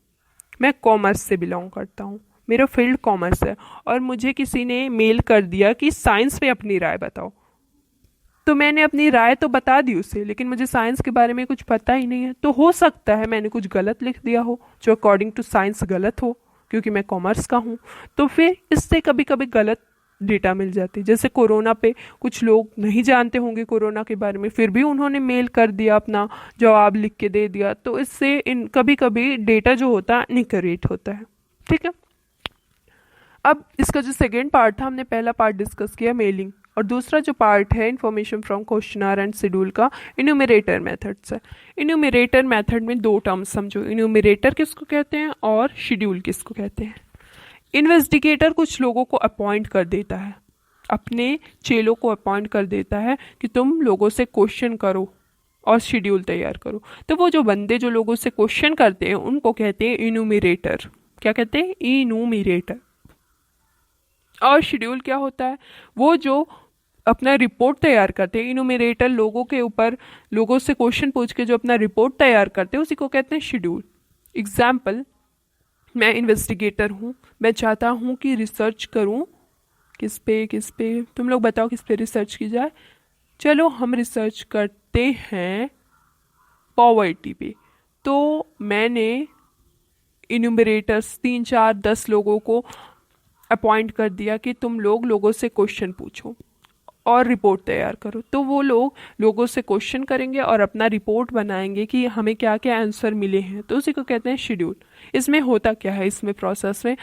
मैं कॉमर्स से बिलोंग करता हूँ, मेरा फील्ड कॉमर्स है, और मुझे किसी ने मेल कर दिया कि साइंस पे अपनी राय बताओ, तो मैंने अपनी राय तो बता दी उसे, लेकिन मुझे साइंस के बारे में कुछ पता ही नहीं है। तो हो सकता है मैंने कुछ गलत लिख दिया हो जो अकॉर्डिंग टू साइंस गलत हो, क्योंकि मैं कॉमर्स का हूँ। तो फिर इससे कभी कभी गलत डेटा मिल जाती है। जैसे कोरोना पे कुछ लोग नहीं जानते होंगे कोरोना के बारे में, फिर भी उन्होंने मेल कर दिया, अपना जवाब लिख के दे दिया, तो इससे इन कभी कभी डेटा जो होता है इनकरेक्ट होता है, ठीक है। अब इसका जो सेकेंड पार्ट था, हमने पहला पार्ट डिस्कस किया मेलिंग, और दूसरा जो पार्ट है information from questioner and schedule का, इन्यूमरेटर मेथड से। इन्यूमरेटर मेथड में दो टर्म्स समझो, इन्यूमरेटर किसको कहते हैं और शेड्यूल किसको कहते हैं। इन्वेस्टिगेटर कुछ लोगों को अपॉइंट कर देता है, अपने चेलों को अपॉइंट कर देता है कि तुम लोगों से क्वेश्चन करो और शेड्यूल तैयार करो। तो वो जो बंदे जो लोगों से क्वेश्चन करते हैं उनको कहते हैं इन्यूमरेटर। क्या कहते हैं? इन्यूमरेटर। और शेड्यूल क्या होता है? वो जो अपना रिपोर्ट तैयार करते हैं। इन्यूमरेटर लोगों के ऊपर, लोगों से क्वेश्चन पूछ के जो अपना रिपोर्ट तैयार करते हैं उसी को कहते हैं शेड्यूल। एग्जाम्पल, मैं इन्वेस्टिगेटर हूँ, मैं चाहता हूँ कि रिसर्च करूँ किस पे तुम लोग बताओ किस पे रिसर्च की जाए। चलो हम रिसर्च करते हैं पॉवर्टी पे। तो मैंने इन्यूमरेटर्स 3 4 10 लोगों को अपॉइंट कर दिया कि तुम लोग लोगों से क्वेश्चन पूछो और रिपोर्ट तैयार करो। तो वो लोग लोगों से क्वेश्चन करेंगे और अपना रिपोर्ट बनाएंगे कि हमें क्या क्या आंसर मिले हैं, तो उसी को कहते हैं शेड्यूल। इसमें होता क्या है, इसमें प्रोसेस में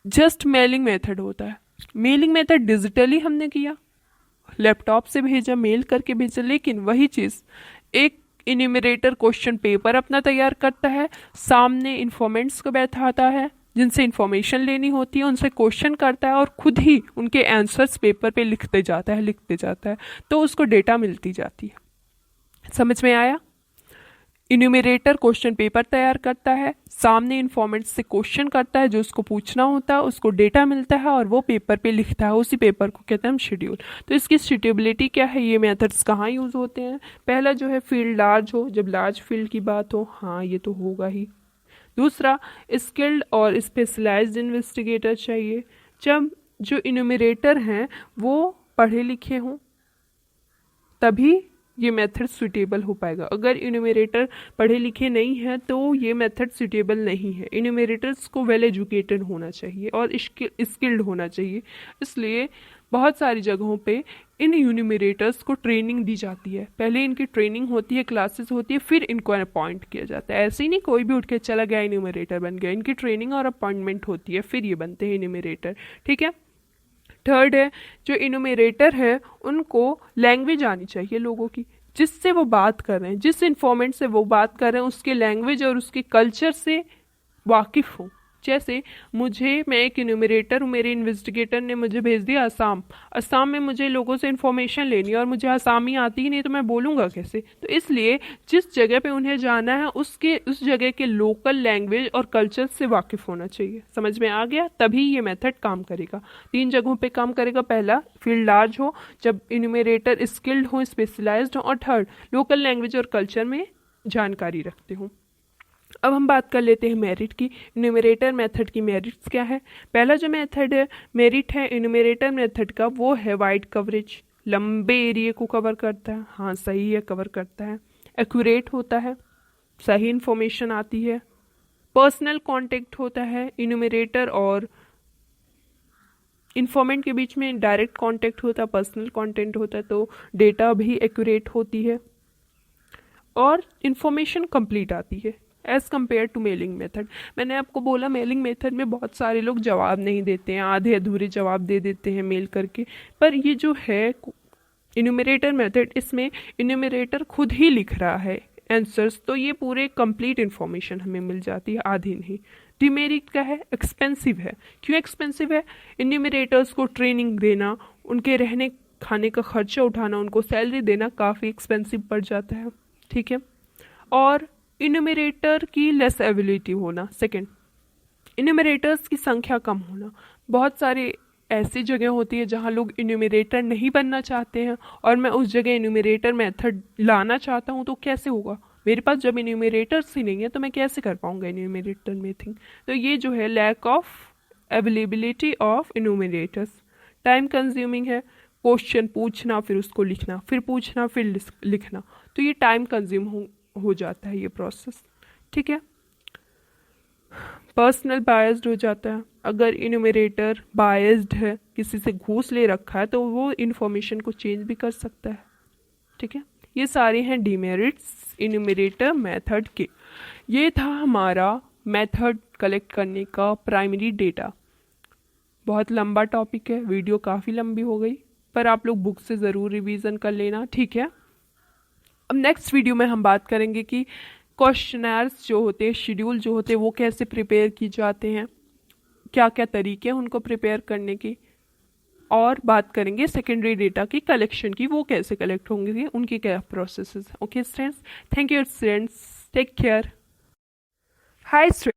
जस्ट मेलिंग मेथड होता है। मेलिंग मेथड डिजिटली हमने किया, लैपटॉप से भेजा, मेल करके भेजा, लेकिन वही चीज़ एक इन्यूमरेटर क्वेश्चन पेपर अपना तैयार करता है, सामने इन्फॉर्मेंट्स को बैठाता है जिनसे इंफॉर्मेशन लेनी होती है, उनसे क्वेश्चन करता है और खुद ही उनके आंसर्स पेपर पे लिखते जाता है, तो उसको डेटा मिलती जाती है। समझ में आया? इन्यूमरेटर क्वेश्चन पेपर तैयार करता है, सामने इन्फॉर्मेंट्स से क्वेश्चन करता है, जो उसको पूछना होता है, उसको डेटा मिलता है और वो पेपर पे लिखता है, उसी पेपर को कहते हैं हम शेड्यूल। तो इसकी सुटेबिलिटी क्या है, ये मेथड्स कहाँ यूज़ होते हैं? पहला जो है फील्ड लार्ज हो, जब लार्ज फील्ड की बात हो, हाँ ये तो होगा ही। दूसरा, स्किल्ड और स्पेशलाइज्ड इन्वेस्टिगेटर चाहिए, जब जो इन्यूमरेटर हैं वो पढ़े लिखे हों, तभी ये मेथड सूटेबल हो पाएगा। अगर इन्यूमरेटर पढ़े लिखे नहीं है तो ये मेथड सूटेबल नहीं है। इन्यूमरेटर्स को वेल एजुकेटेड होना चाहिए और स्किल्ड होना चाहिए। इसलिए बहुत सारी जगहों पे इन यूनिमरेटर्स को ट्रेनिंग दी जाती है। पहले इनकी ट्रेनिंग होती है, क्लासेस होती है, फिर इनको अपॉइंट किया जाता है। ऐसे ही नहीं कोई भी उठ के चला गया इन्यूमरेटर बन गया, इनकी ट्रेनिंग और अपॉइंटमेंट होती है, फिर ये बनते हैं इन्यूमरेटर, ठीक है। थर्ड है, जो इन्यूमरेटर है उनको लैंग्वेज आनी चाहिए लोगों की, जिससे वो बात कर रहे हैं, जिस इन्फॉर्मेंट से वो बात कर रहे हैं उसके लैंग्वेज और उसके कल्चर से वाकिफ़ हो। जैसे मैं एक इन्यूमरेटर हूँ, मेरे इन्वेस्टिगेटर ने मुझे भेज दिया असम में मुझे लोगों से इन्फॉर्मेशन लेनी है और मुझे आसामी आती ही नहीं, तो मैं बोलूँगा कैसे? तो इसलिए जिस जगह पे उन्हें जाना है उस जगह के लोकल लैंग्वेज और कल्चर से वाकिफ़ होना चाहिए। समझ में आ गया? तभी ये मेथड काम करेगा। 3 जगहों पे काम करेगा। पहला, फील्ड लार्ज हो, जब इन्यूमरेटर स्किल्ड हो, स्पेशलाइज्ड हो, और थर्ड, लोकल लैंग्वेज और कल्चर में जानकारी रखते हो। अब हम बात कर लेते हैं मेरिट की। इन्यूमरेटर मेथड की मेरिट्स क्या है? पहला जो मेथड है, मेरिट है इन्यूमरेटर मेथड का, वो है वाइड कवरेज, लंबे एरिया को कवर करता है। हाँ सही है, कवर करता है। एक्यूरेट होता है, सही इन्फॉर्मेशन आती है। पर्सनल कांटेक्ट होता है, इन्यूमरेटर और इन्फॉर्मेंट के बीच में डायरेक्ट कांटेक्ट होता है, पर्सनल कांटेक्ट होता है, तो डेटा भी एक्यूरेट होती है और इन्फॉर्मेशन कंप्लीट आती है। As compare to mailing method. मैंने आपको बोला मेलिंग मेथड में बहुत सारे लोग जवाब नहीं देते हैं, आधे अधूरे जवाब दे देते हैं मेल करके, पर ये जो है इन्यूमरेटर मेथड, इसमें इन्यूमरेटर खुद ही लिख रहा है आंसर्स, तो ये पूरे कंप्लीट इन्फॉर्मेशन हमें मिल जाती है, आधी नहीं। डिमेरिट क्या है? एक्सपेंसिव है। क्यों एक्सपेंसिव है? इन्यूमरेटर्स को ट्रेनिंग देना, उनके रहने खाने का खर्चा उठाना, उनको सैलरी देना काफ़ी एक्सपेंसिव पड़ जाता है, ठीक है। और इन्यूमरेटर की लेस एबिलिटी होना, सेकंड, इन्यूमरेटर्स की संख्या कम होना। बहुत सारे ऐसी जगह होती है जहाँ लोग इन्यूमरेटर नहीं बनना चाहते हैं और मैं उस जगह इन्यूमरेटर मेथड लाना चाहता हूँ, तो कैसे होगा? मेरे पास जब इन्यूमरेटर्स ही नहीं है तो मैं कैसे कर पाऊँगा इन्यूमरेटर मेथिंग? तो ये जो है lack of availability of enumerators. Time consuming है, क्वेश्चन पूछना फिर उसको लिखना, फिर पूछना फिर लिखना, तो ये टाइम कंज्यूम हो जाता है ये प्रोसेस, ठीक है। पर्सनल बायस्ड हो जाता है। अगर इन्यूमरेटर बायस्ड है, किसी से घूस ले रखा है, तो वो इन्फॉर्मेशन को चेंज भी कर सकता है, ठीक है। ये सारे हैं डिमेरिट्स इन्यूमरेटर मेथड के। ये था हमारा मेथड कलेक्ट करने का प्राइमरी डेटा। बहुत लंबा टॉपिक है, वीडियो काफ़ी लंबी हो गई, पर आप लोग बुक से ज़रूर रिवीजन कर लेना, ठीक है। अब नेक्स्ट वीडियो में हम बात करेंगे कि क्वेश्चनर्स जो होते हैं, शेड्यूल जो होते हैं, वो कैसे प्रिपेयर की जाते हैं, क्या क्या तरीके हैं उनको प्रिपेयर करने की, और बात करेंगे सेकेंडरी डेटा की कलेक्शन की, वो कैसे कलेक्ट होंगे, उनकी क्या प्रोसेस है। Okay students, thank you students, take care. Hi students.